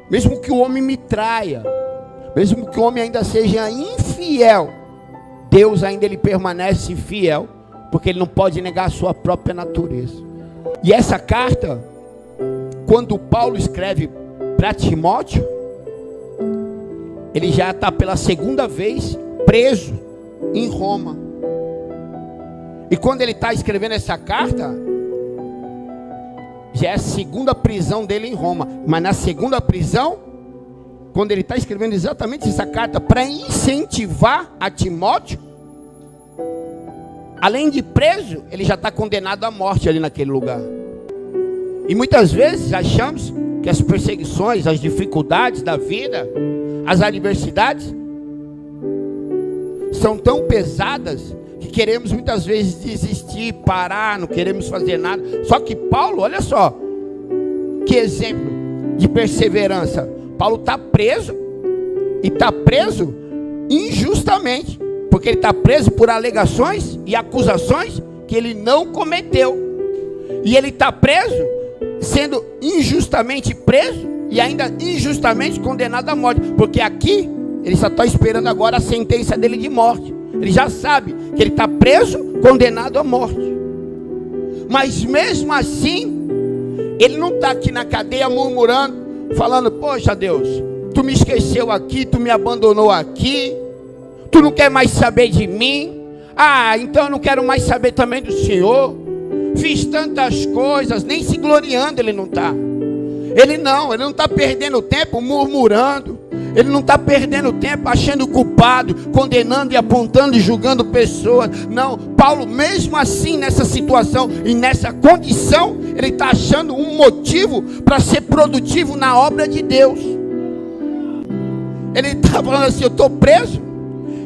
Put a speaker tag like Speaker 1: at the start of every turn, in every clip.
Speaker 1: Mesmo que o homem me traia, mesmo que o homem ainda seja infiel, Deus ainda ele permanece fiel, porque ele não pode negar a sua própria natureza. E essa carta, quando Paulo escreve para Timóteo, ele já está pela segunda vez preso em Roma. E quando ele está escrevendo essa carta, já é a segunda prisão dele em Roma. Mas na segunda prisão, quando ele está escrevendo exatamente essa carta para incentivar a Timóteo, além de preso, ele já está condenado à morte ali naquele lugar. E muitas vezes achamos que as perseguições, as dificuldades da vida, as adversidades são tão pesadas que queremos muitas vezes desistir, parar, não queremos fazer nada. Só que Paulo, olha só, que exemplo de perseverança. Paulo está preso, e está preso injustamente, porque ele está preso por alegações e acusações que ele não cometeu. E ele está preso, sendo injustamente preso e ainda injustamente condenado à morte, porque aqui ele só está esperando agora a sentença dele de morte. Ele já sabe que ele está preso, condenado à morte. Mas mesmo assim, ele não está aqui na cadeia murmurando, falando: poxa Deus, tu me esqueceu aqui, tu me abandonou aqui, tu não quer mais saber de mim. Ah, então eu não quero mais saber também do Senhor. Fiz tantas coisas, nem se gloriando ele não está. Ele não está perdendo tempo murmurando. Ele não está perdendo tempo achando culpado, condenando e apontando e julgando pessoas. Não, Paulo mesmo assim nessa situação e nessa condição, ele está achando um motivo para ser produtivo na obra de Deus. Ele está falando assim: eu estou preso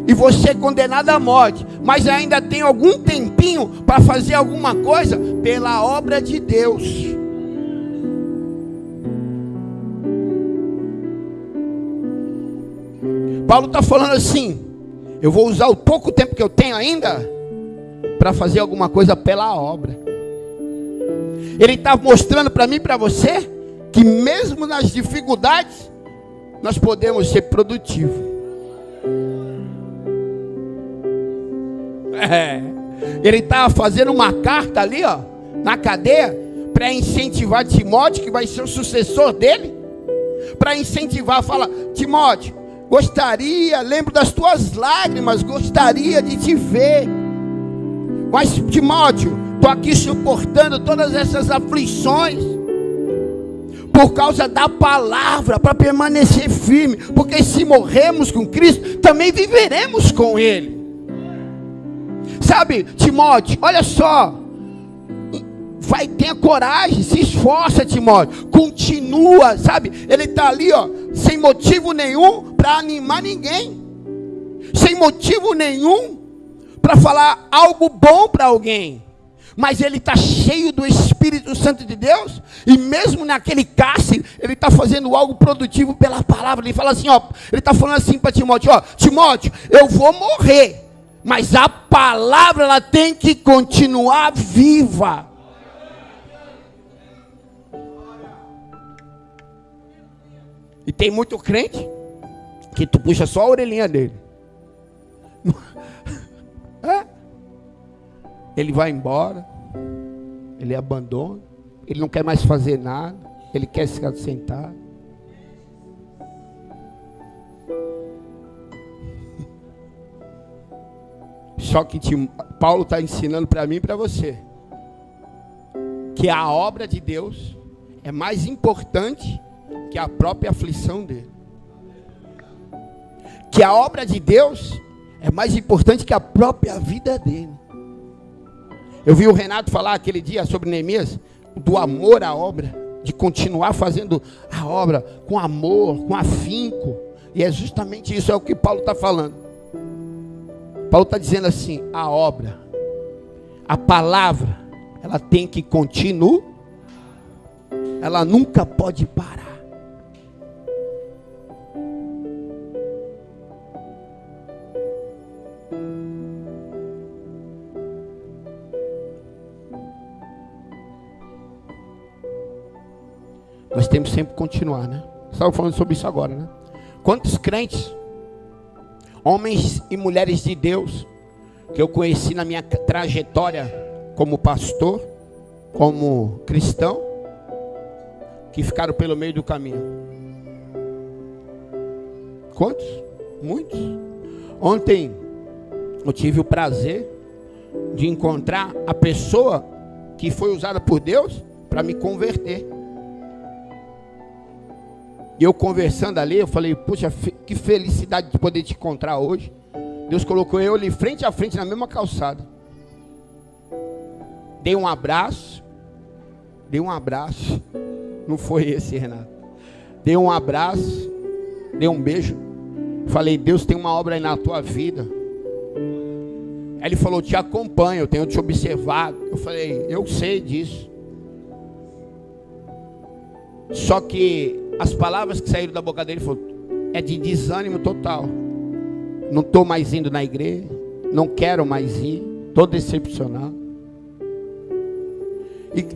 Speaker 1: e vou ser condenado à morte, mas ainda tenho algum tempinho para fazer alguma coisa pela obra de Deus. Paulo está falando assim: eu vou usar o pouco tempo que eu tenho ainda para fazer alguma coisa pela obra. Ele está mostrando para mim e para você que mesmo nas dificuldades nós podemos ser produtivos. Ele está fazendo uma carta ali, ó, na cadeia, para incentivar Timóteo, que vai ser o sucessor dele, para incentivar, fala: Timóteo, lembro das tuas lágrimas, gostaria de te ver. Mas Timóteo, estou aqui suportando todas essas aflições por causa da palavra, para permanecer firme, porque se morremos com Cristo, também viveremos com Ele. Sabe, Timóteo, olha só, tenha coragem, se esforça, Timóteo, continua, sabe, ele está ali, ó, sem motivo nenhum para animar ninguém, sem motivo nenhum para falar algo bom para alguém, mas ele está cheio do Espírito Santo de Deus, e mesmo naquele cárcere, ele está fazendo algo produtivo pela palavra. Ele fala assim, ó, ele está falando assim para Timóteo, ó, Timóteo, eu vou morrer, mas a palavra ela tem que continuar viva. E tem muito crente que tu puxa só a orelhinha dele. Ele vai embora, ele abandona, ele não quer mais fazer nada, ele quer ficar sentado. Só que Paulo está ensinando para mim e para você que a obra de Deus é mais importante que a própria aflição dele. Que a obra de Deus é mais importante que a própria vida dele. Eu vi o Renato falar aquele dia sobre Neemias, do amor à obra, de continuar fazendo a obra com amor, com afinco. E é justamente isso, é o que Paulo está falando. Paulo está dizendo assim, a obra, a palavra, ela tem que continuar, ela nunca pode parar. Nós temos sempre que continuar, né? Estava falando sobre isso agora, né? Quantos crentes, homens e mulheres de Deus, que eu conheci na minha trajetória como pastor, como cristão, que ficaram pelo meio do caminho. Quantos? Muitos. Ontem eu tive o prazer de encontrar a pessoa que foi usada por Deus para me converter. E eu conversando ali, eu falei, puxa, que felicidade de poder te encontrar hoje. Deus colocou eu ali frente a frente na mesma calçada. Dei um abraço. Não foi esse, Renato. Dei um abraço, dei um beijo. Falei, Deus tem uma obra aí na tua vida. Aí ele falou, te acompanho, eu tenho te observado. Eu falei, eu sei disso. Só que as palavras que saíram da boca dele foram, é de desânimo total. Não estou mais indo na igreja, não quero mais ir, estou decepcionado.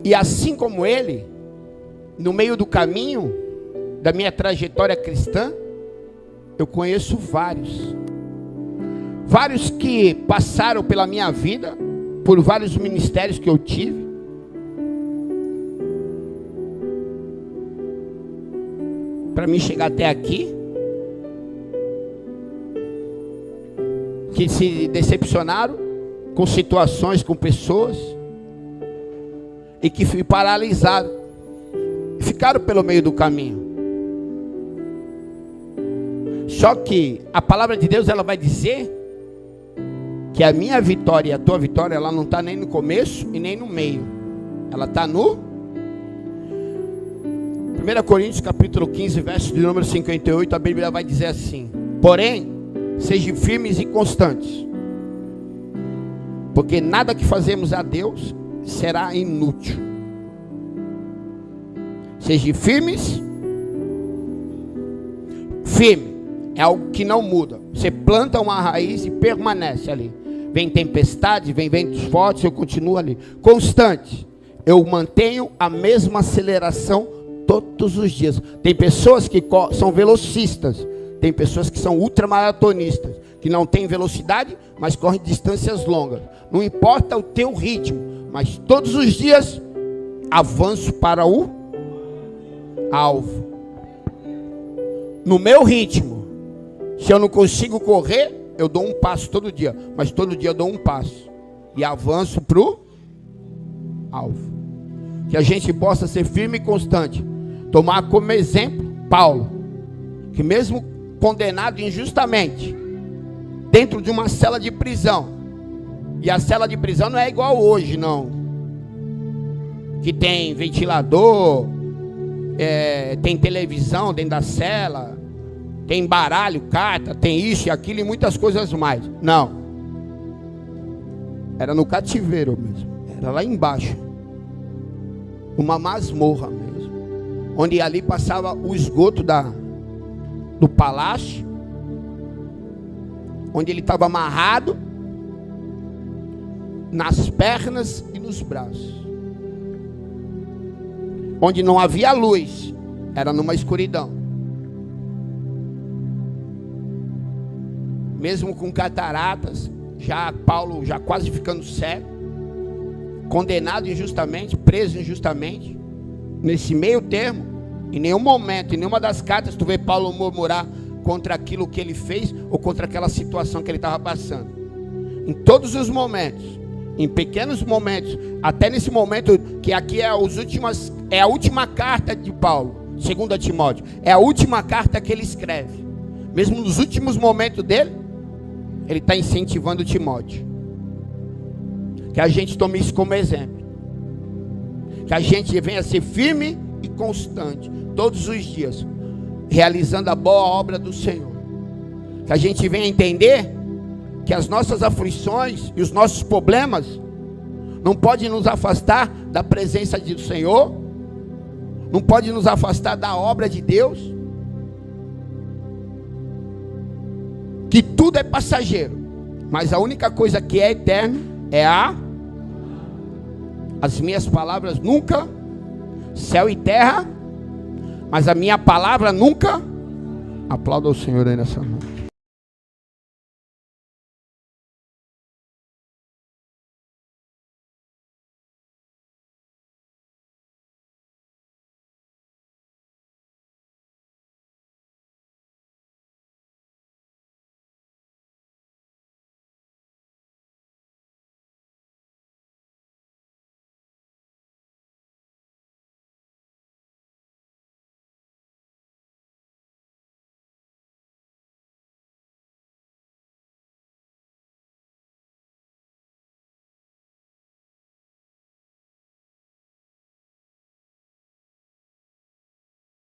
Speaker 1: E assim como ele, no meio do caminho da minha trajetória cristã, eu conheço vários que passaram pela minha vida, por vários ministérios que eu tive. Para mim chegar até aqui, que se decepcionaram com situações, com pessoas, e que fui paralisado, ficaram pelo meio do caminho. Só que a palavra de Deus, ela vai dizer que a minha vitória e a tua vitória, ela não está nem no começo e nem no meio, ela está no 1 Coríntios capítulo 15, verso de número 58, a Bíblia vai dizer assim: porém, sejam firmes e constantes, porque nada que fazemos a Deus será inútil. Sejam firmes. Firme é algo que não muda. Você planta uma raiz e permanece ali. Vem tempestade, vem ventos fortes, eu continuo ali. Constante, eu mantenho a mesma aceleração todos os dias. Tem pessoas que são velocistas, tem pessoas que são ultramaratonistas, que não têm velocidade, mas correm distâncias longas. Não importa o teu ritmo, mas todos os dias avanço para o alvo. No meu ritmo, se eu não consigo correr, eu dou um passo todo dia, mas todo dia eu dou um passo e avanço para o alvo. Que a gente possa ser firme e constante. Tomar como exemplo Paulo, que mesmo condenado injustamente, dentro de uma cela de prisão, e a cela de prisão não é igual hoje, não, que tem ventilador, tem televisão dentro da cela, tem baralho, carta, tem isso e aquilo e muitas coisas mais. Não, era no cativeiro mesmo, era lá embaixo, uma masmorra mesmo, onde ali passava o esgoto do palácio, onde ele estava amarrado nas pernas e nos braços, onde não havia luz, era numa escuridão. Mesmo com cataratas, Paulo já quase ficando cego, condenado injustamente, preso injustamente. Nesse meio termo, em nenhum momento, em nenhuma das cartas, tu vê Paulo murmurar contra aquilo que ele fez ou contra aquela situação que ele estava passando. Em todos os momentos, em pequenos momentos, até nesse momento que aqui é a última carta de Paulo, 2 Timóteo, é a última carta que ele escreve. Mesmo nos últimos momentos dele, ele está incentivando Timóteo. Que a gente tome isso como exemplo. Que a gente venha ser firme e constante, todos os dias, realizando a boa obra do Senhor. Que a gente venha entender que as nossas aflições e os nossos problemas não podem nos afastar da presença do Senhor, não pode nos afastar da obra de Deus. Que tudo é passageiro, mas a única coisa que é eterna é as minhas palavras nunca, céu e terra mas a minha palavra nunca. Aplauda o Senhor aí nessa mão.